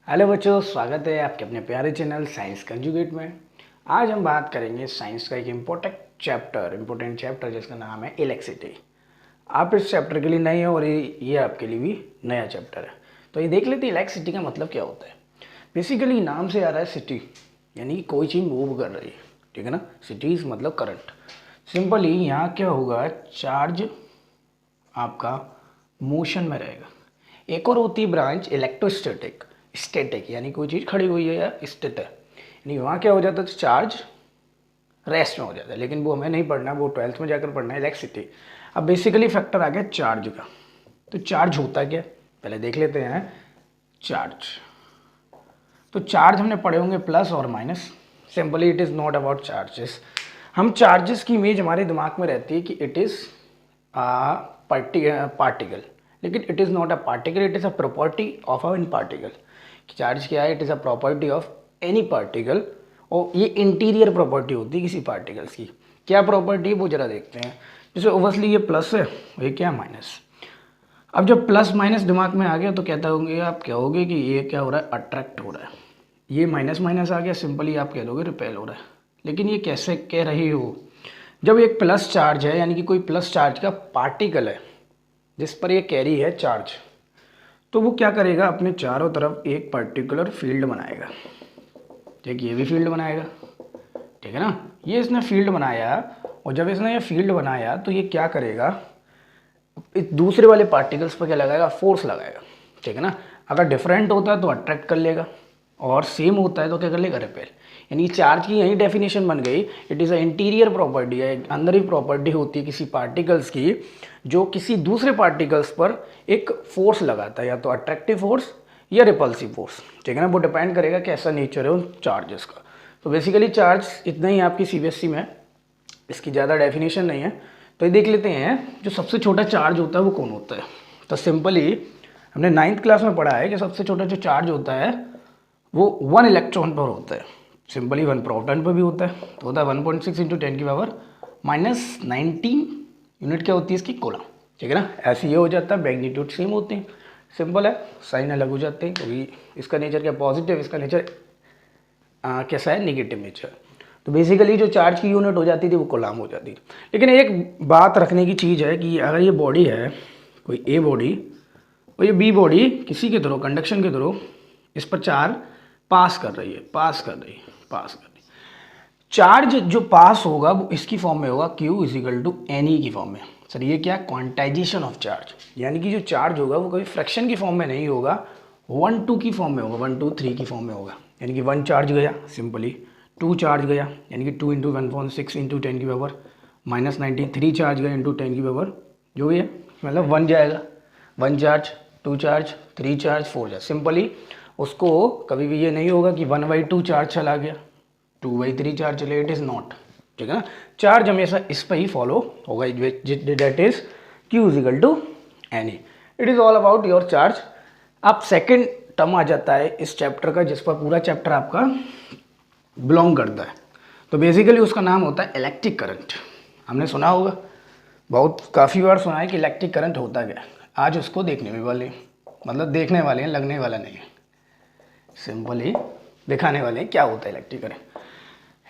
Hello बच्चों, स्वागत है आपके अपने प्यारे चैनल साइंस कंजुगेट में। आज हम बात करेंगे साइंस का एक इम्पोर्टेंट चैप्टर जिसका नाम है इलेक्ट्रिसिटी। आप इस चैप्टर के लिए नए हो और ये आपके लिए भी नया चैप्टर है। तो ये देख लेते हैं इलेक्ट्रिसिटी का मतलब क्या होता है। बेसिकली नाम से आ रहा है सिटी, यानी कि कोई चीज़ मूव कर रही है, ठीक है ना। सिटीज मतलब करंट। सिंपली यहाँ क्या होगा, चार्ज आपका मोशन में रहेगा। एक और होती है ब्रांच इलेक्ट्रोस्टैटिक। स्टैटिक यानी कोई चीज़ खड़ी हुई है या स्थित है, यानी वहाँ क्या हो जाता है, तो चार्ज रेस्ट में हो जाता है। लेकिन वो हमें नहीं पढ़ना, वो 12th में जाकर पढ़ना है इलेक्ट्रिसिटी। अब बेसिकली फैक्टर आ गया चार्ज का। तो चार्ज होता क्या, पहले देख लेते हैं। चार्ज, तो चार्ज हमने पढ़े होंगे प्लस और minus. Simply it is not about charges. हम चार्जेस की इमेज हमारे दिमाग में रहती है कि इट इज़ पार्टिकल, लेकिन it is not a particle, it is a property of a in particle. Charge क्या है, it is a property of any particle. और ये इंटीरियर प्रॉपर्टी होती है किसी पार्टिकल्स की। क्या प्रॉपर्टी है वो जरा देखते हैं। जैसे ओवसली ये प्लस है, ये क्या माइनस। अब जब प्लस माइनस दिमाग में आ गया तो कहता होंगे, आप कहोगे कि ये क्या हो रहा है, अट्रैक्ट हो रहा है। ये माइनस माइनस आ गया, सिंपली आप कह दोगे रिपेल हो रहा है। लेकिन ये कैसे कह रही हो, जब एक प्लस चार्ज है, यानी कि कोई प्लस चार्ज का पार्टिकल है जिस पर ये कैरी है चार्ज, तो वो क्या करेगा, अपने चारों तरफ एक पर्टिकुलर फील्ड बनाएगा। ठीक, ये भी फील्ड बनाएगा, ठीक है ना। ये इसने फील्ड बनाया, और जब इसने ये फील्ड बनाया तो ये क्या करेगा, इस दूसरे वाले पार्टिकल्स पर क्या लगाएगा, फोर्स लगाएगा, ठीक है ना। अगर डिफरेंट होता है तो अट्रैक्ट कर लेगा, और सेम होता है तो क्या कर लेगा, रिपेल। यानी चार्ज की यही डेफिनेशन बन गई, it is a interior property है, अंदर ही प्रॉपर्टी होती है किसी पार्टिकल्स की, जो किसी दूसरे पार्टिकल्स पर एक फोर्स लगाता है, या तो अट्रैक्टिव फोर्स या रिपल्सिव फोर्स, ठीक है ना। वो डिपेंड करेगा कैसा नेचर है उन चार्जेस का। तो बेसिकली चार्ज इतना ही आपकी सीबीएसई में, इसकी ज़्यादा डेफिनेशन नहीं है। तो ये देख लेते हैं, जो सबसे छोटा चार्ज होता है वो कौन होता है। तो सिंपली हमने 9th क्लास में पढ़ा है कि सबसे छोटा जो चार्ज होता है वो 1 इलेक्ट्रॉन पर होता है। सिंपली 1 प्रोटॉन पर भी होता है, तो होता है 1.6 × 10⁻⁻19 यूनिट क्या होती है इसकी, कोलम, ठीक है ना। ऐसे ये हो जाता है, मैग्नीट्यूड सेम होते हैं, सिंपल है, साइन अलग हो जाते हैं, क्योंकि इसका नेचर क्या पॉजिटिव, इसका नेचर कैसा है, नेगेटिव नेचर। तो बेसिकली जो चार्ज की यूनिट हो जाती थी वो कोलम हो जाती थी। लेकिन एक बात रखने की चीज़ है कि अगर ये बॉडी है, कोई ए बॉडी और ये बी बॉडी, किसी के थ्रू, कंडक्शन के थ्रू इस पर चार्ज पास कर रही है, पास कर रही है। चार्ज जो पास होगा वो इसकी फॉर्म में होगा, Q = NE की फॉर्म में। सर ये क्या, क्वांटाइजेशन ऑफ चार्ज, यानी कि जो चार्ज होगा वो कभी फ्रैक्शन की फॉर्म में नहीं होगा, 1 2 की फॉर्म में होगा, 1 2 3 की फॉर्म में होगा। यानी कि 1 चार्ज गया, सिंपली 2 चार्ज गया, यानी कि 2 × 1.6 × 10⁻⁻⁻90, 3 चार्ज गया × 10⁻, जो भी है, मतलब 1 जाएगा, 1 charge, 2 charge, 3 charge, 4 charge. Simply उसको कभी भी ये नहीं होगा कि 1/2 चार्ज चला गया, 2/3 चार्ज चले, इट इज़ नॉट, ठीक है ना। चार्ज हमेशा इस पर ही फॉलो होगा, that is Q = NE। It is all about your charge. अब सेकेंड टर्म आ जाता है इस चैप्टर का, जिस पर पूरा चैप्टर आपका बिलोंग करता है। तो बेसिकली उसका नाम होता है इलेक्ट्रिक करंट। हमने सुना होगा, बहुत काफ़ी बार सुना है कि इलेक्ट्रिक करंट होता क्या है। आज उसको देखने में वाले, मतलब देखने वाले हैं, लगने वाला नहीं है, सिंपली दिखाने वाले हैं क्या होता है इलेक्ट्रिक करंट।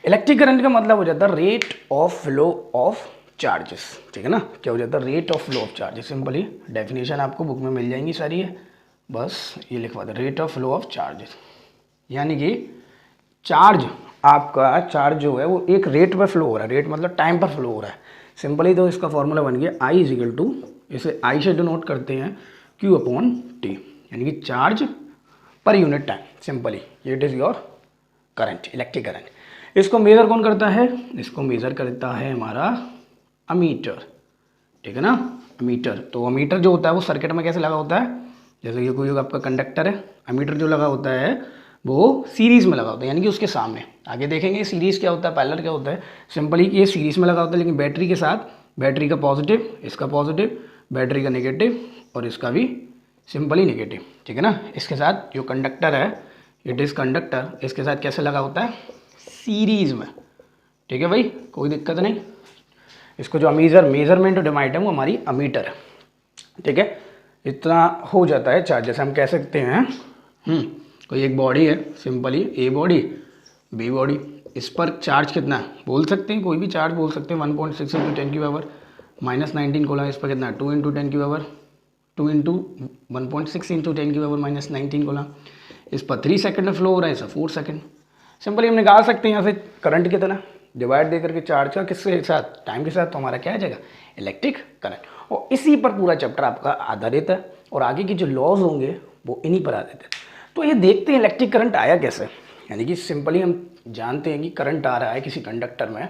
इलेक्ट्रिक करंट का मतलब हो जाता है rate of flow of charges, ठीक है ना। क्या हो जाता है, rate of flow of charges. Simply definition आपको बुक में मिल जाएंगी सारी है, बस ये लिखवा दो, rate of flow of charges. यानी कि चार्ज, आपका चार्ज जो है वो एक रेट पर फ्लो हो रहा है, रेट मतलब टाइम पर फ्लो हो रहा है। सिंपली तो इसका फॉर्मूला बन गया I = इसे I से डिनोट करते हैं Q/T, यानी कि charge per unit time. Simply it is your current, electric current. इसको मेज़र कौन करता है, इसको मेज़र करता है हमारा अमीटर, ठीक है ना, अमीटर। तो अमीटर जो होता है वो सर्किट में कैसे लगा होता है, जैसे कि कोई आपका कंडक्टर है, अमीटर जो लगा होता है वो सीरीज़ में लगा होता है, यानी कि उसके सामने। आगे देखेंगे सीरीज़ क्या होता है, पैरेलल क्या होता है। सिंपली ये सीरीज़ में लगा होता है, लेकिन बैटरी के साथ, बैटरी का पॉजिटिव, इसका पॉजिटिव, बैटरी का नेगेटिव और इसका भी सिंपली नेगेटिव, ठीक है ना। इसके साथ जो कंडक्टर है, इट इज़ कंडक्टर, इसके साथ कैसे लगा होता है, सीरीज़ में, ठीक है भाई, कोई दिक्कत नहीं। इसको जो मेजरमेंट डिवाइड है वो हमारी अमीटर है, ठीक है। इतना हो जाता है चार्ज। जैसे हम कह सकते हैं कोई एक बॉडी है simply, A body B body, इस पर चार्ज कितना है बोल सकते हैं, कोई भी चार्ज बोल सकते हैं, 1.6 इंटू 10 की पावर -19 कोला, इस पर कितना है 2 इंटू 10 की पावर 2 इंटू 1.6 इंटू 10 की पावर -19 कोला, इस पर 3 सेकंड में फ्लो हो रहा है, इस 4 सेकंड। सिंपली हम निकाल सकते हैं यहाँ से करंट की तरह डिवाइड दे करके चार्ज का किसके साथ, टाइम के साथ, तो हमारा क्या आ जाएगा इलेक्ट्रिक करंट। और इसी पर पूरा चैप्टर आपका आधारित है और आगे के जो लॉज होंगे वो इन्हीं पर आधारित है। तो ये देखते हैं इलेक्ट्रिक करंट आया कैसे, यानी कि सिंपली हम जानते हैं कि करंट आ रहा है किसी कंडक्टर में,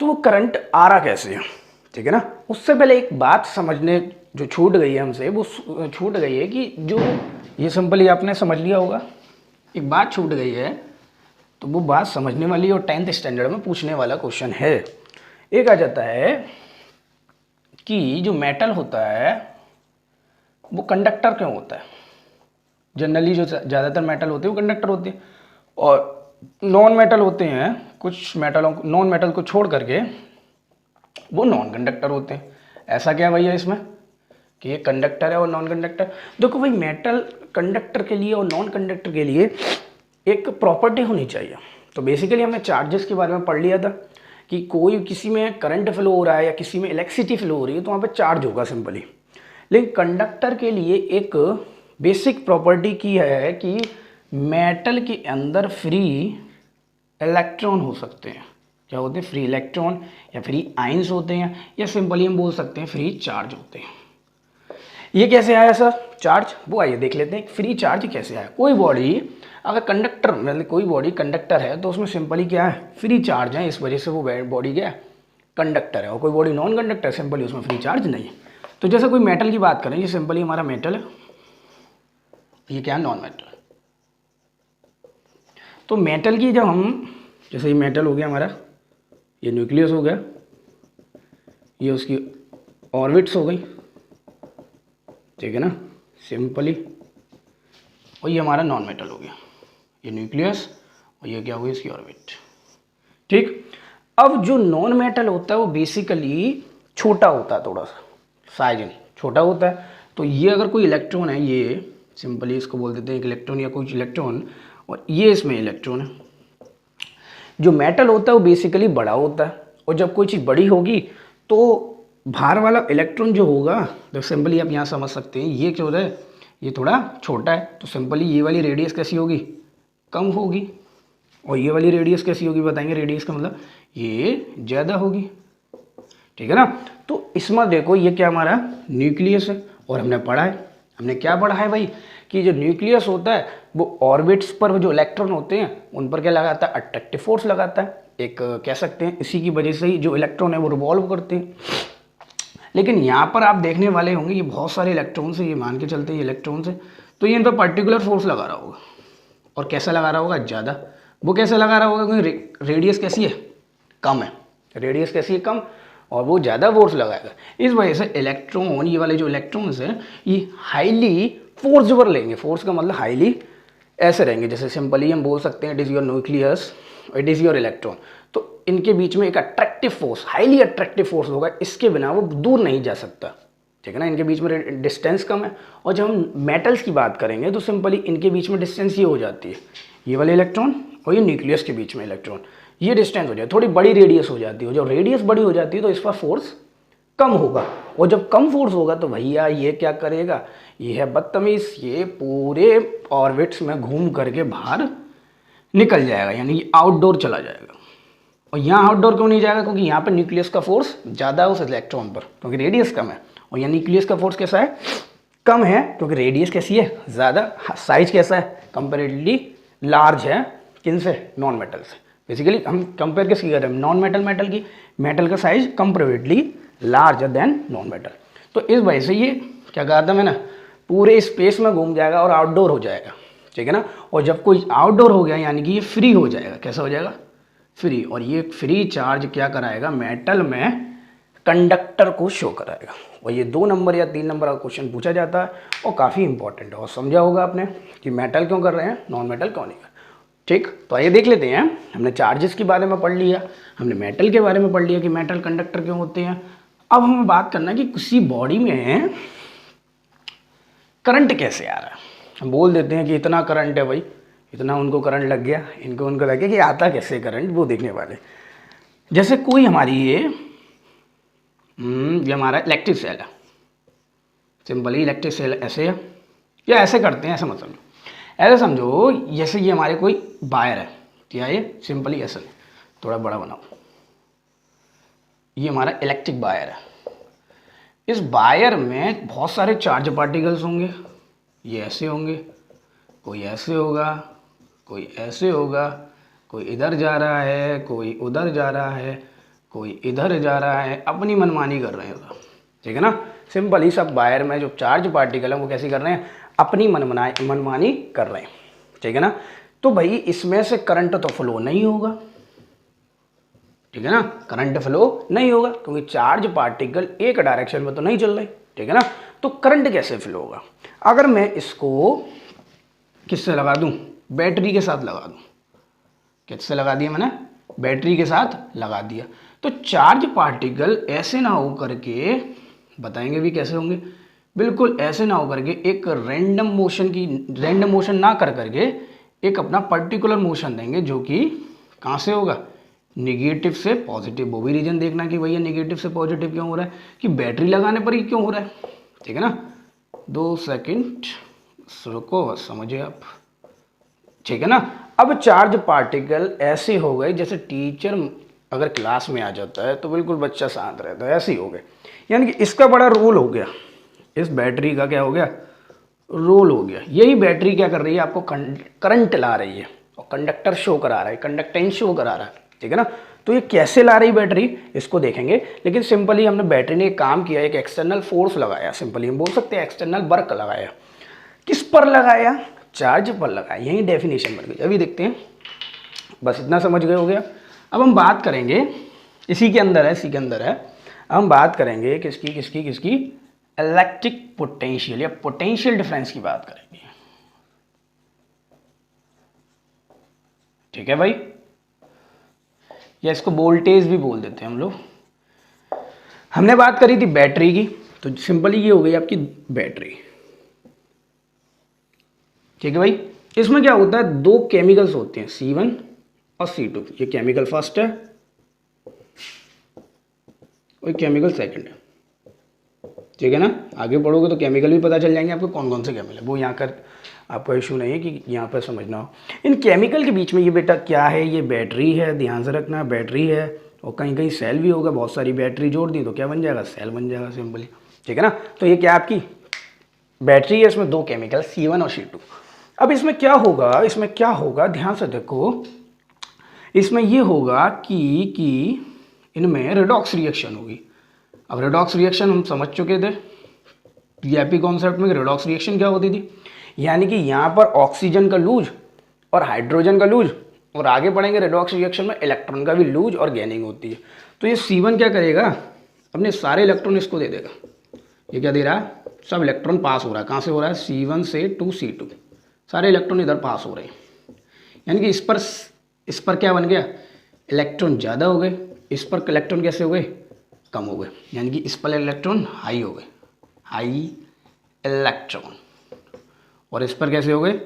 तो वो करंट आ रहा कैसे है, ठीक है ना। उससे पहले एक बात समझने जो छूट गई है हमसे, वो छूट गई है कि जो ये सिंपली आपने समझ लिया होगा, एक बात छूट गई है तो वो बात समझने वाली और 10th स्टैंडर्ड में पूछने वाला क्वेश्चन है। एक आ जाता है कि जो मेटल होता है वो कंडक्टर क्यों होता है। जनरली जो ज़्यादातर मेटल होते हैं वो कंडक्टर होते हैं, और नॉन मेटल होते हैं, कुछ मेटलों को, नॉन मेटल को छोड़ करके वो नॉन कंडक्टर होते हैं। ऐसा क्या भैया इसमें कि ये कंडक्टर है और नॉन कंडक्टर। देखो भाई, मेटल कंडक्टर के लिए और नॉन कंडक्टर के लिए एक प्रॉपर्टी होनी चाहिए। तो बेसिकली हमने चार्जेस के बारे में पढ़ लिया था कि कोई किसी में करंट फ्लो हो रहा है या किसी में इलेक्ट्रिसिटी फ्लो हो रही है तो वहाँ पे चार्ज होगा सिंपली। लेकिन कंडक्टर के लिए एक बेसिक प्रॉपर्टी की है कि मेटल के अंदर फ्री इलेक्ट्रॉन हो सकते हैं। क्या होते हैं, फ्री इलेक्ट्रॉन या फ्री आइंस होते हैं, या सिंपली हम बोल सकते हैं फ्री चार्ज होते हैं। ये कैसे आया सर चार्ज, वो आइए देख लेते हैं फ्री चार्ज कैसे आया। कोई बॉडी अगर कंडक्टर, मतलब कोई बॉडी कंडक्टर है तो उसमें सिंपली क्या है, फ्री चार्ज है, इस वजह से वो बॉडी क्या है, कंडक्टर है। और कोई बॉडी नॉन कंडक्टर, सिंपली उसमें फ्री चार्ज नहीं है। तो जैसे कोई मेटल की बात करें, ये सिंपली हमारा मेटल है, ये क्या है नॉन मेटल। तो मेटल की जब हम, जैसे ये मेटल हो गया हमारा, ये न्यूक्लियस हो गया, ये उसकी ऑर्बिट्स हो गई, ठीक है ना सिंपली, और ये हमारा नॉन मेटल हो गया, ये न्यूक्लियस और ये क्या हुई इसकी ऑर्बिट, ठीक। अब जो नॉन मेटल होता है वो बेसिकली छोटा होता है, थोड़ा सा साइज में छोटा होता है। तो ये अगर कोई इलेक्ट्रॉन है, ये सिंपली इसको बोल देते हैं एक इलेक्ट्रॉन या कुछ इलेक्ट्रॉन, और ये इसमें इलेक्ट्रॉन है। जो मेटल होता है वो बेसिकली बड़ा होता है, और जब कोई चीज़ बड़ी होगी तो बाहर वाला इलेक्ट्रॉन जो होगा, तो सिंपली आप यहाँ समझ सकते हैं ये क्या हो रहा है, ये थोड़ा छोटा है, तो सिंपली ये वाली रेडियस कैसी होगी, कम होगी, और ये वाली रेडियस कैसी होगी बताएंगे, रेडियस का मतलब ये ज़्यादा होगी, ठीक है ना। तो इसमें देखो ये क्या हमारा न्यूक्लियस है, और हमने पढ़ा है, हमने क्या पढ़ा है भाई कि जो न्यूक्लियस होता है वो ऑर्बिट्स पर जो इलेक्ट्रॉन होते हैं उन पर क्या लगाता है, अट्रैक्टिव फोर्स लगाता है। एक कह सकते हैं इसी की वजह से ही जो इलेक्ट्रॉन है वो रिवॉल्व करते हैं। लेकिन यहाँ पर आप देखने वाले होंगे ये बहुत सारे इलेक्ट्रॉन्स है, ये मान के चलते हैं ये इलेक्ट्रॉन्स है, तो ये इन पर पर्टिकुलर फोर्स लगा रहा होगा, और कैसा लगा रहा होगा, ज़्यादा। वो कैसे लगा रहा होगा, क्योंकि रेडियस कैसी है, कम है, रेडियस कैसी है, कम, और वो ज़्यादा फोर्स लगाएगा। इस वजह से इलेक्ट्रॉन, ये वाले जो इलेक्ट्रॉन्स हैं ये हाईली फोर्सवर लेंगे। फोर्स का मतलब हाईली ऐसे रहेंगे, जैसे सिंपली हम बोल सकते हैं it is your nucleus, it is your electron. तो इनके बीच में एक attractive force, highly attractive force होगा, इसके बिना वो दूर नहीं जा सकता, ठीक है ना। इनके बीच में डिस्टेंस कम है। और जब हम मेटल्स की बात करेंगे तो सिंपली इनके बीच में डिस्टेंस ये हो जाती है, ये वाले इलेक्ट्रॉन और ये न्यूक्लियस के बीच में इलेक्ट्रॉन, ये डिस्टेंस हो जाए, थोड़ी बड़ी रेडियस हो जाती है। जब रेडियस बड़ी हो जाती है तो इस पर फोर्स कम होगा, और जब कम फोर्स होगा तो भैया ये क्या करेगा, ये है बदतमीज, ये पूरे ऑर्बिट्स में घूम करके बाहर निकल जाएगा, यानी ये आउटडोर चला जाएगा। और यहाँ आउटडोर क्यों नहीं जाएगा, क्योंकि यहाँ पर न्यूक्लियस का फोर्स ज़्यादा है उस इलेक्ट्रॉन पर, क्योंकि रेडियस कम है। और यहाँ न्यूक्लियस का फोर्स कैसा है, कम है, क्योंकि रेडियस कैसी है, ज़्यादा। साइज कैसा है, कंपेरेटिवली लार्ज है, किन से, नॉन मेटल से। बेसिकली हम कंपेयर किसकी कर रहे हैं, नॉन मेटल मेटल की। मेटल का size comparatively larger than non metal. तो इस वजह से ये क्या कहा था मैंने, पूरे स्पेस में घूम जाएगा और आउटडोर हो जाएगा, ठीक है ना। और जब कोई आउटडोर हो गया यानी कि ये फ्री हो जाएगा, कैसा हो जाएगा, फ्री। और ये फ्री चार्ज क्या कराएगा, मेटल में कंडक्टर को शो कराएगा। और ये 2 नंबर या 3 नंबर का क्वेश्चन पूछा जाता है और काफ़ी इंपॉर्टेंट है। और समझा होगा आपने कि मेटल क्यों कर रहे हैं, नॉन मेटल क्यों नहीं कर, ठीक। तो आइए देख लेते हैं, हमने चार्जेस के बारे में पढ़ लिया, हमने मेटल के बारे में पढ़ लिया कि मेटल कंडक्टर क्यों होते हैं। अब हमें बात करना है कि किसी बॉडी में करंट कैसे आ रहा है, हम बोल देते हैं कि इतना करंट है भाई, इतना उनको करंट लग गया, इनको उनको लग गया, कि आता कैसे करंट वो देखने वाले। जैसे कोई हमारी ये हमारा इलेक्ट्रिक सेल है, सिंपली इलेक्ट्रिक सेल ऐसे है, या ऐसे करते हैं, ऐसे मत समझो, ऐसे समझो जैसे ये हमारे कोई वायर है, क्या ये सिंपली ऐसे, थोड़ा बड़ा बनाओ, ये हमारा इलेक्ट्रिक वायर है। इस वायर में बहुत सारे चार्ज पार्टिकल्स होंगे, ये ऐसे होंगे, कोई ऐसे होगा, कोई ऐसे होगा, कोई इधर जा रहा है, कोई उधर जा रहा है, कोई इधर जा रहा है, अपनी मनमानी कर रहे हैं सब, ठीक है ना। सिंपली सब वायर में जो चार्ज पार्टिकल है वो कैसी कर रहे हैं, अपनी मनमानी कर रहे हैं, ठीक है ना। तो भाई इसमें से करंट तो फ्लो नहीं होगा, ठीक है ना, करंट फ्लो नहीं होगा क्योंकि चार्ज पार्टिकल एक डायरेक्शन में तो नहीं चल रहे, ठीक है ना। तो करंट कैसे फ्लो होगा, अगर मैं इसको किससे लगा दूं, बैटरी के साथ लगा दूं, किससे लगा दिया मैंने, बैटरी के साथ लगा दिया, तो चार्ज पार्टिकल ऐसे ना हो करके, बताएंगे भी कैसे होंगे, बिल्कुल ऐसे ना हो करके एक रैंडम मोशन ना कर करके एक अपना पर्टिकुलर मोशन देंगे, जो कि कहाँ से होगा, निगेटिव से पॉजिटिव। वो भी रीजन देखना कि भैया निगेटिव से पॉजिटिव क्यों हो रहा है, कि बैटरी लगाने पर ही क्यों हो रहा है, ठीक है ना। 2 सेकंड रुको, समझिए आप, ठीक है ना। अब चार्ज पार्टिकल ऐसे हो गए, जैसे टीचर अगर क्लास में आ जाता है तो बिल्कुल बच्चा शांत रहता है, ऐसे ही हो गए, यानी कि इसका बड़ा रोल हो गया, इस बैटरी का क्या हो गया, रोल हो गया। यही बैटरी क्या कर रही है, आपको करंट ला रही है और कंडक्टर शो करा रहा है, कंडक्टेंस शो करा रहा है, ठीक है ना। तो ये कैसे ला रही बैटरी, इसको देखेंगे, लेकिन सिंपली हमने बैटरी ने एक काम किया, एक एक्सटर्नल फोर्स लगाया, सिंपली हम बोल सकते हैं एक्सटर्नल वर्क लगाया। किस पर लगाया, चार्ज पर लगाया, यही डेफिनेशन बन गई। अभी देखते हैं, बस इतना समझ गए, हो गया। अब हम बात करेंगे, इसी के अंदर है, अब हम बात करेंगे किसकी इलेक्ट्रिक पोटेंशियल या पोटेंशियल डिफरेंस की बात करेंगे, ठीक है भाई, या इसको वोल्टेज भी बोल देते हैं हम लोग। हमने बात करी थी बैटरी की, तो सिंपली ये हो गई आपकी बैटरी, ठीक है भाई। इसमें क्या होता है, 2 केमिकल्स होते हैं, C1 और C2, ये केमिकल फर्स्ट है और केमिकल सेकंड है, ठीक है ना। आगे पढ़ोगे तो केमिकल भी पता चल जाएंगे आपको कौन कौन से केमिकल है, वो यहाँ कर आपका इशू नहीं है कि यहाँ पर समझना हो। इन केमिकल के बीच में ये बेटा क्या है, ये बैटरी है, ध्यान से रखना, बैटरी है, और कहीं कहीं सेल भी होगा, बहुत सारी बैटरी जोड़ दी तो क्या बन जाएगा, सेल बन जाएगा सिंपली, ठीक है ना। तो ये क्या आपकी बैटरी है, इसमें 2 केमिकल C1 और C2। अब इसमें क्या होगा, ध्यान से देखो, इसमें ये होगा कि इनमें रिडॉक्स रिएक्शन होगी। अब रिडॉक्स रिएक्शन हम समझ चुके थे वीआईपी कॉन्सेप्ट में, रिडॉक्स रिएक्शन क्या होती थी, यानी कि यहाँ पर ऑक्सीजन का लूज और हाइड्रोजन का लूज, और आगे पढ़ेंगे रिडॉक्स रिएक्शन में इलेक्ट्रॉन का भी लूज और गेनिंग होती है। तो ये C1 क्या करेगा, अपने सारे इलेक्ट्रॉन इसको दे देगा, ये क्या दे रहा है, सब इलेक्ट्रॉन पास हो रहा है, कहाँ से हो रहा है, C1 से टू C2, सारे इलेक्ट्रॉन इधर पास हो रहे हैं, यानी कि इस पर क्या बन गया, इलेक्ट्रॉन ज़्यादा हो गए, इस पर इलेक्ट्रॉन कैसे हो गए, कम हो गए, यानी कि इस पर इलेक्ट्रॉन हाई हो गए, हाई इलेक्ट्रॉन, और इस पर कैसे हो गए,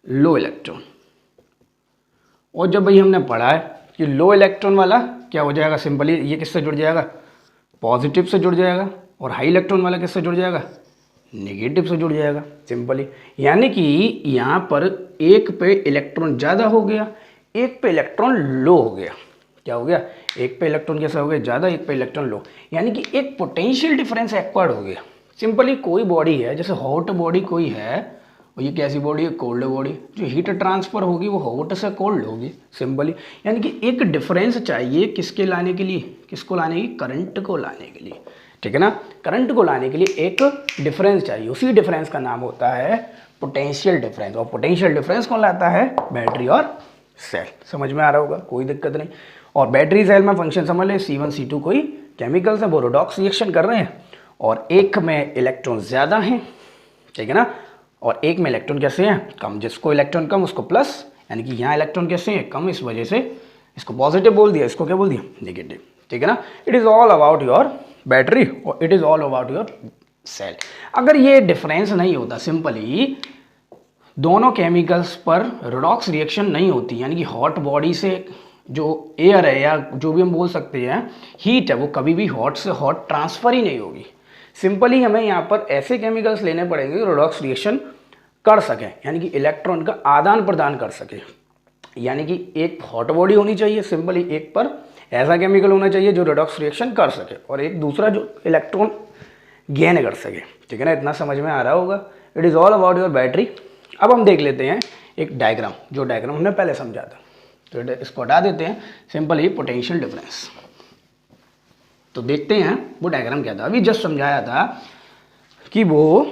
लो इलेक्ट्रॉन। और जब भाई हमने पढ़ा है कि लो इलेक्ट्रॉन वाला क्या हो जाएगा, सिंपली ये किससे जुड़ जाएगा, पॉजिटिव से जुड़ जाएगा, और हाई इलेक्ट्रॉन वाला किससे जुड़ जाएगा, नेगेटिव से जुड़ जाएगा सिंपली। यानी कि यहाँ पर एक पे इलेक्ट्रॉन ज़्यादा हो गया, एक पे इलेक्ट्रॉन लो हो गया, क्या हो गया, एक पे इलेक्ट्रॉन कैसा हो गया, ज़्यादा, एक पे इलेक्ट्रॉन लो, यानी कि एक पोटेंशियल डिफरेंस एक्वायर्ड हो गया। सिंपली कोई बॉडी है, जैसे हॉट बॉडी कोई है, और ये कैसी बॉडी है, कोल्ड बॉडी, जो हीट ट्रांसफर होगी वो हॉट से कोल्ड होगी सिंपली, यानी कि एक डिफरेंस चाहिए किसके लाने के लिए, किसको लाने की, करंट को लाने के लिए, ठीक है ना। करंट को लाने के लिए एक डिफरेंस चाहिए, उसी डिफरेंस का नाम होता है पोटेंशियल डिफरेंस, और पोटेंशियल डिफरेंस कौन लाता है, बैटरी और सेल। समझ में आ रहा होगा, कोई दिक्कत नहीं। और बैटरी सेल में फंक्शन समझ ले, C1 C2 कोई केमिकल्स हैं, वो रिडॉक्स रिएक्शन कर रहे हैं, और एक में इलेक्ट्रॉन ज़्यादा हैं, ठीक है ना, और एक में इलेक्ट्रॉन कैसे हैं, कम, जिसको इलेक्ट्रॉन कम उसको प्लस, यानी कि यहाँ इलेक्ट्रॉन कैसे हैं, कम, इस वजह से इसको पॉजिटिव बोल दिया, इसको क्या बोल दिया, नेगेटिव, ठीक है ना। It is all about your battery और it is all about your cell. अगर ये डिफरेंस नहीं होता, सिंपली दोनों केमिकल्स पर रेडॉक्स रिएक्शन नहीं होती, यानी कि हॉट बॉडी से जो एयर है या जो भी हम बोल सकते हैं हीट है वो कभी भी हॉट से हॉट ट्रांसफ़र ही नहीं होगी। सिंपली हमें यहाँ पर ऐसे केमिकल्स लेने पड़ेंगे जो रेडॉक्स रिएक्शन कर सकें, यानी कि इलेक्ट्रॉन का आदान प्रदान कर सके। यानी कि एक हॉट बॉडी होनी चाहिए, सिंपली एक पर ऐसा केमिकल होना चाहिए जो रेडॉक्स रिएक्शन कर सके और एक दूसरा जो इलेक्ट्रॉन गेन कर सके। ठीक है ना, इतना समझ में आ रहा होगा। It is all about your battery. अब हम देख लेते हैं एक डायग्राम, जो डायग्राम हमने पहले समझा था, तो इसको हटा देते हैं। सिंपल ही पोटेंशियल डिफरेंस। तो देखते हैं वो डायग्राम क्या था। अभी जस्ट समझाया था कि वो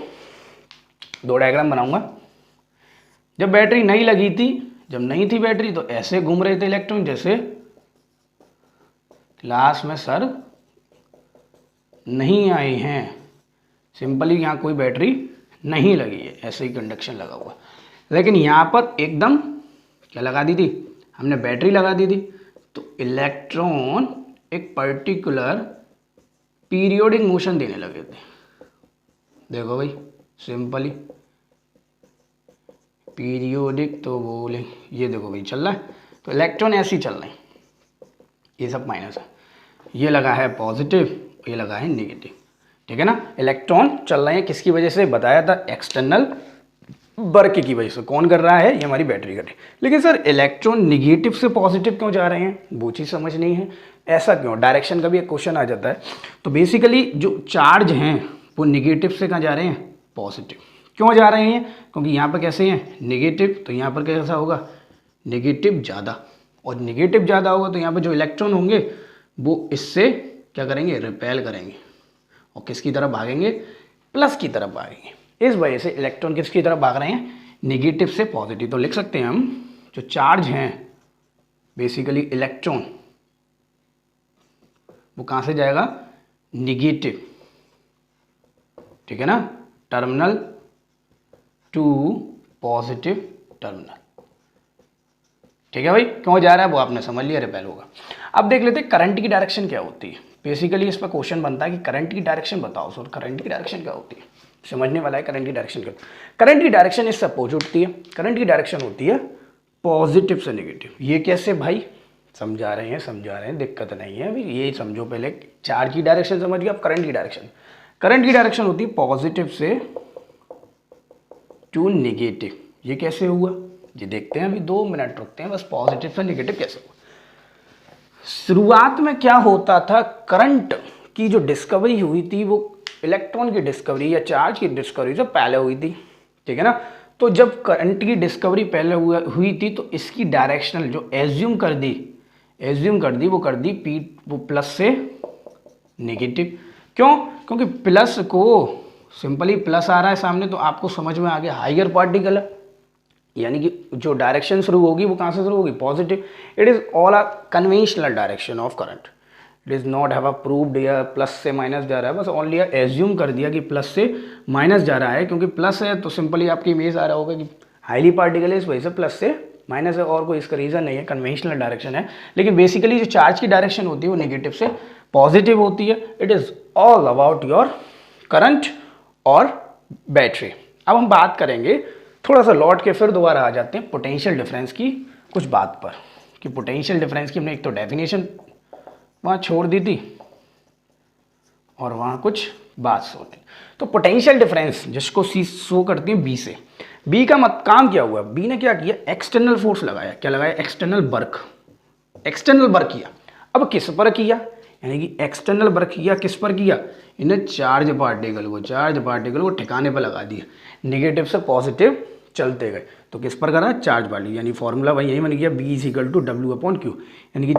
दो डायग्राम बनाऊंगा। जब बैटरी नहीं लगी थी, जब नहीं थी बैटरी, तो ऐसे घूम रहे थे इलेक्ट्रॉन जैसे क्लास में सर नहीं आए हैं। सिंपली यहाँ कोई बैटरी नहीं लगी है, ऐसे ही कंडक्शन लगा हुआ। लेकिन यहाँ पर एकदम क्या लगा दी थी हमने, बैटरी लगा दी थी। तो इलेक्ट्रॉन एक पर्टिकुलर पीरियोडिक मोशन देने लगे थे। देखो भाई, सिंपली पीरियोडिक तो बोले, ये देखो भाई चल रहा है, तो इलेक्ट्रॉन ऐसे ही चल रहे हैं। ये सब माइनस है, ये लगा है पॉजिटिव, ये लगा है नेगेटिव। ठीक है ना, इलेक्ट्रॉन चल रहे हैं किसकी वजह से, बताया था एक्सटर्नल वर्क की वजह से। कौन कर रहा है, ये हमारी बैटरी कर रही है। लेकिन सर इलेक्ट्रॉन निगेटिव से पॉजिटिव क्यों जा रहे हैं, वो चीज़ समझ नहीं है। ऐसा क्यों, डायरेक्शन का भी एक क्वेश्चन आ जाता है। तो बेसिकली जो चार्ज हैं वो निगेटिव से कहाँ जा रहे हैं, पॉजिटिव। क्यों जा रहे हैं, क्योंकि यहाँ पर कैसे हैं नेगेटिव, तो यहाँ पर कैसा होगा नेगेटिव ज़्यादा, और नेगेटिव ज़्यादा होगा तो यहाँ पर जो इलेक्ट्रॉन होंगे वो इससे क्या करेंगे, रिपेल करेंगे और किसकी तरफ भागेंगे, प्लस की तरफ भागेंगे। इस वजह से इलेक्ट्रॉन किसकी तरफ भाग रहे हैं, नेगेटिव से पॉजिटिव। तो लिख सकते हैं हम जो चार्ज हैं बेसिकली इलेक्ट्रॉन, वो कहाँ से जाएगा, नेगेटिव। ठीक है ना, टर्मिनल टू पॉजिटिव टर्मिनल। ठीक है भाई, क्यों जा रहा है वो आपने समझ लिया, रिपेल होगा। अब देख लेते हैं करंट की डायरेक्शन क्या होती है। बेसिकली इस पर क्वेश्चन बनता है कि करंट की डायरेक्शन बताओ सर, करंट की डायरेक्शन क्या होती है, समझने वाला है। करंट की डायरेक्शन क्या, करंट की डायरेक्शन इससे अपोजिट होती है। करंट की डायरेक्शन होती है पॉजिटिव से नेगेटिव। ये कैसे भाई, समझा रहे हैं, दिक्कत नहीं है अभी, ये समझो पहले। चार्ज की डायरेक्शन समझ गए, अब करंट की डायरेक्शन। करंट की डायरेक्शन होती है पॉजिटिव से टू नेगेटिव। ये कैसे हुआ, ये देखते हैं, अभी 2 मिनट रुकते हैं बस। पॉजिटिव से नेगेटिव कैसे हुआ, शुरुआत में क्या होता था, करंट की जो डिस्कवरी हुई थी वो इलेक्ट्रॉन की डिस्कवरी या चार्ज की डिस्कवरी से पहले हुई थी। ठीक है ना, तो जब करंट की डिस्कवरी पहले हुई थी तो इसकी डायरेक्शनल जो एज्यूम कर दी वो कर दी वो प्लस से नेगेटिव। क्यों, क्योंकि प्लस को सिंपली प्लस आ रहा है सामने, तो आपको समझ में आ गया हाइयर पार्टिकल है, यानी कि जो डायरेक्शन शुरू होगी वो कहाँ से शुरू होगी, positive. It is all a conventional direction of current. It is not have a proved या प्लस से माइनस जा रहा है, बस ओनली एज्यूम कर दिया कि प्लस से माइनस जा रहा है। क्योंकि प्लस है तो सिंपली आपकी इमेज आ रहा होगा कि हाईली पार्टिकल है, इस वजह से प्लस से माइनस है, और कोई इसका रीज़न नहीं है, कन्वेंशनल डायरेक्शन है। लेकिन बेसिकली जो चार्ज की डायरेक्शन होती है वो नेगेटिव से पॉजिटिव होती है। It is all about your current और बैटरी। अब हम बात करेंगे, थोड़ा सा लौट के फिर दोबारा आ जाते हैं पोटेंशियल डिफरेंस की कुछ बात पर, कि पोटेंशियल डिफरेंस की हमने एक तो डेफिनेशन वहाँ छोड़ दी थी और वहाँ कुछ बात होती। तो पोटेंशियल डिफरेंस जिसको सी शो करती है बी से, बी का काम क्या हुआ, बी ने क्या किया, एक्सटर्नल फोर्स लगाया। क्या लगाया, एक्सटर्नल वर्क किया। अब किस पर किया, यानी कि एक्सटर्नल वर्क किया किस पर किया, इन्हें चार्ज पार्टिकल को ठिकाने पर लगा दिया, नेगेटिव से पॉजिटिव चलते गए। तो किस पर करा, चार्ज पार्टिकल, यानी फॉर्मूला वही यही बन गया, B is equal to W/Q, यानी कि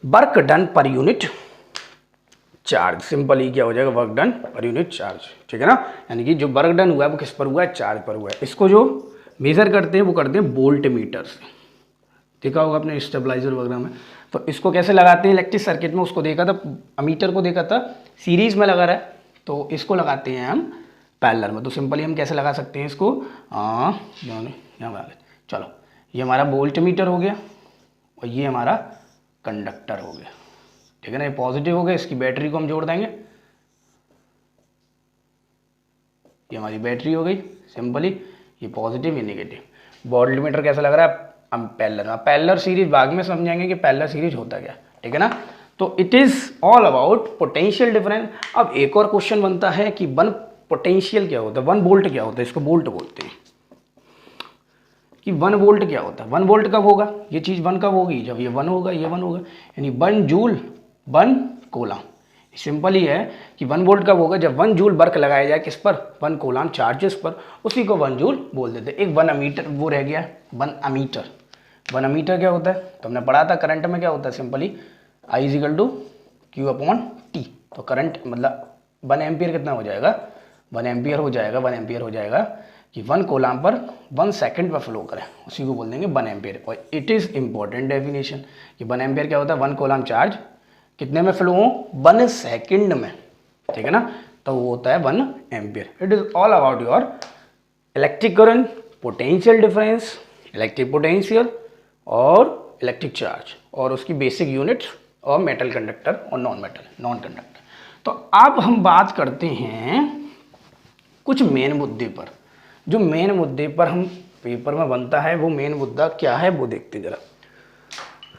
work done per unit charge. Simply क्या हो जाएगा, work done per unit charge. ठीक है ना, यानी कि जो वर्क डन हुआ है वो किस पर हुआ है, चार्ज पर हुआ है। इसको जो मेजर करते हैं वो करते हैं वोल्ट मीटर से, देखा होगा अपने स्टेबलाइजर वगैरह में। तो इसको कैसे लगाते हैं इलेक्ट्रिक सर्किट में, उसको देखा था, अमीटर को देखा था, सीरीज में लगा रहा है, तो इसको लगाते हैं हम पैरेलल में। तो सिंपली हम कैसे लगा सकते हैं इसको, यहाँ चलो, ये हमारा वोल्ट मीटर हो गया और ये हमारा कंडक्टर हो गया। ठीक है ना, ये पॉजिटिव हो गया, इसकी बैटरी को हम जोड़ देंगे, ये हमारी बैटरी हो गई सिंपली। ये पॉजिटिव, ये नेगेटिव। वोल्टमीटर कैसा लग रहा है? हम पैरेलल सीरीज बाद में समझेंगे कि पैरेलल सीरीज होता क्या, ठीक है ना। तो it is all about potential difference. अब एक और क्वेश्चन बनता है कि वन पोटेंशियल क्या होता है, 1 वोल्ट क्या होता है, इसको वोल्ट बोलते हैं कि 1 वोल्ट क्या होता है। 1 वोल्ट कब होगा? ये चीज़ 1 कब होगी? जब ये 1 होगा, ये 1 होगा, यानी 1 जूल 1 कोलम। सिंपल ही है कि 1 वोल्ट कब होगा? जब 1 जूल वर्क लगाया जाए किस पर? 1 कोलम चार्जेस पर, उसी को 1 जूल बोल देते हैं। एक 1 अमीटर वो रह गया, 1 अमीटर। 1 अमीटर क्या होता है? तो हमने पढ़ा था करंट में क्या होता है, simply I is equal to Q upon T. तो करंट मतलब 1 एम्पियर कितना हो जाएगा? 1 एम्पियर हो जाएगा, 1 एम्पियर हो जाएगा कि 1 कोलम पर 1 सेकंड पर फ्लो करें, उसी को बोल देंगे 1 एम्पियर। और इट इज़ इंपॉर्टेंट डेफिनेशन कि 1 एम्पियर क्या होता है? 1 कोलम चार्ज कितने में फ्लो हो? 1 सेकंड में, ठीक है ना। तो वो होता है 1 ampere. It is all about your electric current, potential difference, electric potential और इलेक्ट्रिक चार्ज, और उसकी बेसिक यूनिट्स, और मेटल कंडक्टर और नॉन कंडक्टर। तो अब हम बात करते हैं कुछ मेन मुद्दे पर। जो मेन मुद्दे पर हम पेपर में बनता है, वो मेन मुद्दा क्या है वो देखते जरा।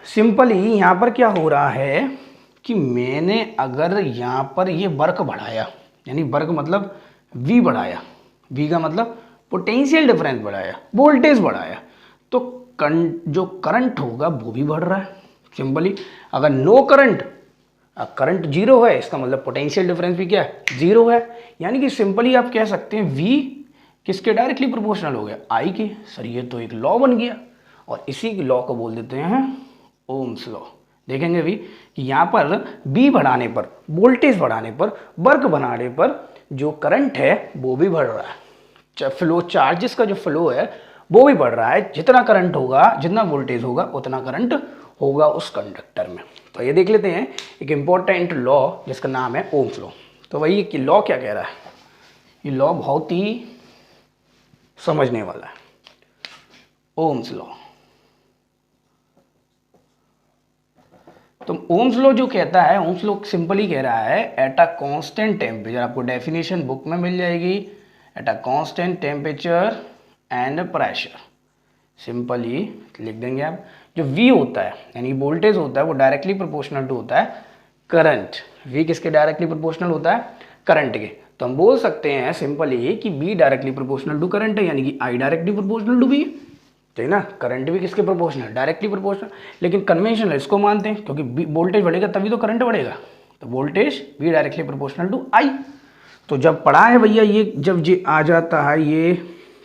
सिंपली यहाँ पर क्या हो रहा है कि मैंने अगर यहाँ पर ये वर्क बढ़ाया, यानी वर्क मतलब V बढ़ाया, V का मतलब पोटेंशियल डिफरेंस बढ़ाया, वोल्टेज बढ़ाया, तो जो करंट होगा वो भी बढ़ रहा है। सिंपली अगर नो करंट, करंट जीरो है, इसका मतलब पोटेंशियल डिफरेंस भी क्या है? जीरो है। यानी कि सिंपली आप कह सकते हैं V किसके डायरेक्टली प्रोपोर्शनल हो गया? I के। सर ये तो एक लॉ बन गया, और इसी लॉ को बोल देते हैं ओम्स लॉ। देखेंगे भी कि यहाँ पर B बढ़ाने पर, वोल्टेज बढ़ाने पर, वर्क बढ़ाने पर जो करंट है वो भी बढ़ रहा है। फ्लो चार्जेस का जो फ्लो है वो भी बढ़ रहा है। जितना करंट होगा, जितना वोल्टेज होगा, उतना करंट होगा उस कंडक्टर में। तो ये देख लेते हैं एक इम्पोर्टेंट लॉ जिसका नाम है ओम्स लॉ। तो वही कि लॉ क्या कह रहा है, ये लॉ बहुत ही समझने वाला है। ओम्स लॉ, तो ओम्स लॉ जो कहता है, ओम्स लॉ सिंपली कह रहा है एट अ कांस्टेंट टेम्परेचर, आपको डेफिनेशन बुक में मिल जाएगी, at a constant temperature and pressure. Simply लिख देंगे आप, जो V होता है यानी वोल्टेज होता है वो डायरेक्टली प्रोपोर्शनल टू होता है करंट। V किसके डायरेक्टली प्रोपोर्शनल होता है? करंट के। तो हम बोल सकते हैं सिंपली कि B directly proportional to current है, यानी कि I directly proportional to B, ठीक ना। करंट भी किसके प्रोपोर्शनल? Directly proportional. लेकिन कन्वेंशनल इसको मानते हैं क्योंकि वोल्टेज बढ़ेगा तभी तो करंट बढ़ेगा, तो voltage B directly proportional to I। तो जब पढ़ा है भैया ये, जब ये आ जाता है, ये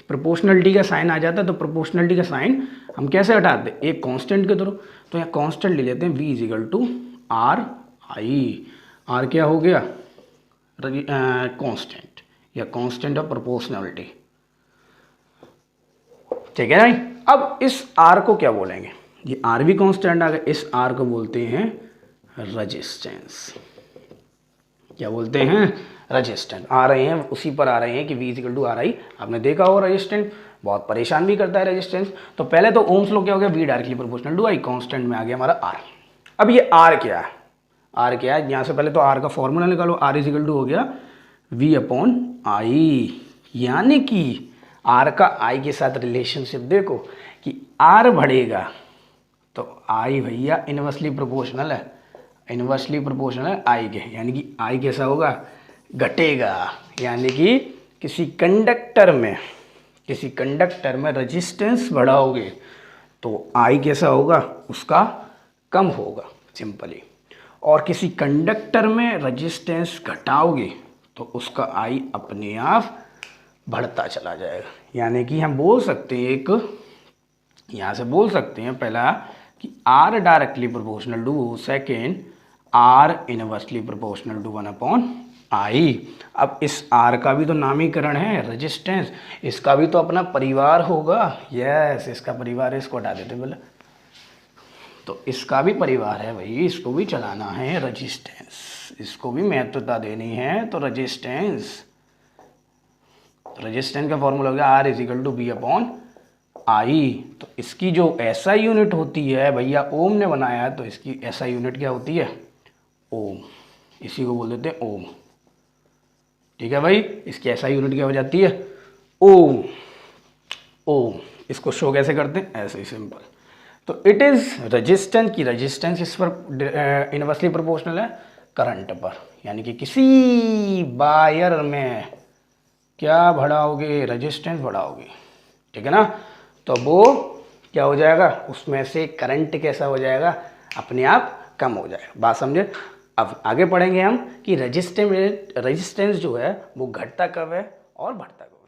प्रोपोर्शनलिटी का साइन आ जाता है, तो प्रोपोर्शनलिटी का साइन हम कैसे हटाते हैं? एक कांस्टेंट के थ्रू। तो यहाँ कांस्टेंट ले लेते हैं, V is equal to R I. R क्या हो गया? कांस्टेंट, या कांस्टेंट ऑफ प्रोपोर्शनलिटी, ठीक है भाई। अब इस आर को क्या बोलेंगे? ये आर भी कांस्टेंट आ गया, इस आर को बोलते हैं रेजिस्टेंस। क्या बोलते हैं? रेजिस्टेंस। आ रहे हैं उसी पर आ रहे हैं कि V equal to R I. आपने देखा हो रेजिस्टेंस बहुत परेशान भी करता है रेजिस्टेंस। तो पहले तो ओम्स लॉ क्या हो गया? V directly proportional to I, constant में आ गया हमारा R। अब ये R क्या है? R क्या है? यहाँ से पहले तो R का फॉर्मूला निकालो। R इज इक्वल टू हो गया V अपॉन I, यानी कि R का I के साथ रिलेशनशिप देखो कि R बढ़ेगा तो I भैया इनवर्सली प्रोपोर्शनल है, इनवर्सली प्रोपोर्शनल है I के, यानी कि I कैसा होगा? घटेगा। यानी कि किसी कंडक्टर में रेजिस्टेंस बढ़ाओगे तो I कैसा होगा? उसका कम होगा सिंपली। और किसी कंडक्टर में रेजिस्टेंस घटाओगे तो उसका I अपने आप बढ़ता चला जाएगा। यानी कि हम बोल सकते हैं, एक यहाँ से बोल सकते हैं पहला कि R directly proportional to, second R inversely proportional to 1 upon I। अब इस R का भी तो नामीकरण है रेजिस्टेंस, इसका भी तो अपना परिवार होगा। यस, इसका परिवार है, इसको हटा देते बोले, तो इसका भी परिवार है भाई, इसको भी चलाना है रेजिस्टेंस, इसको भी महत्वता देनी है। तो रेजिस्टेंस का फॉर्मूला हो गया R is equal to B upon I। तो इसकी जो SI यूनिट होती है भैया, ओम ने बनाया है, तो इसकी SI यूनिट क्या होती है? ओम। इसी को बोल देते हैं ओम, ठीक है भाई। इसकी SI यूनिट क्या हो जाती है? ओम। ओ, इसको शो कैसे करते हैं, ऐसे ही सिंपल। तो इट इज़ रेजिस्टेंस की रेजिस्टेंस इस पर इनवर्सली प्रोपोर्शनल है करंट पर, यानी कि किसी वायर में क्या बढ़ाओगे, रेजिस्टेंस बढ़ाओगे, ठीक है ना। तो वो क्या हो जाएगा, उसमें से करंट कैसा हो जाएगा, अपने आप कम हो जाएगा। बात समझे। अब आगे पढ़ेंगे हम कि रेजिस्टेंस जो है वो घटता कब है और बढ़ता कब है।